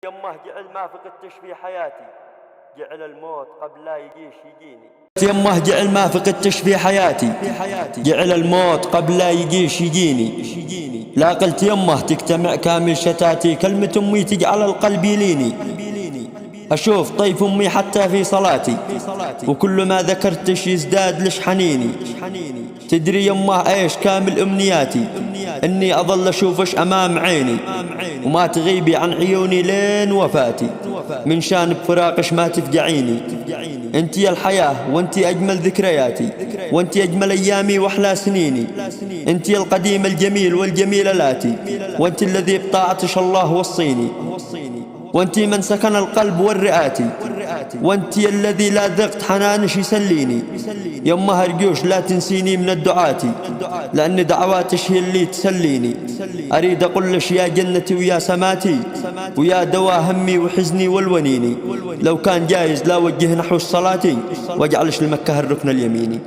يمه جعل ما فقدتش في حياتي، جعل الموت قبل لا يجيش يجيني. يمه جعل ما فقدتش في حياتي، جعل الموت قبل لا يجيش يجيني. لا قلت يمه تجتمع كامل شتاتي، كلمة أمي تجعل القلب يليني. أشوف طيف أمي حتى في صلاتي، وكل ما ذكرتش يزداد لش حنيني. تدري يمه ايش كامل امنياتي؟ اني اظل اشوفش امام عيني، وما تغيبي عن عيوني لين وفاتي. من شان بفراقش ما تفجعيني. انتي الحياة وانتي اجمل ذكرياتي، وانتي اجمل ايامي واحلى سنيني. انتي القديم الجميل والجميل الاتي، وانتي الذي بطاعتش الله وصيني. وانتي من سكن القلب والرئاتي، وانتي الذي لا ذقت حنانش يسليني. يمه ارجوش لا تنسيني من الدعاتي، لأن دعواتش هي اللي تسليني. أريد أقولش يا جنتي ويا سماتي، ويا دوا همي وحزني والونيني. لو كان جايز لا وجه نحو الصلاة، واجعلش لمكة الركن اليميني.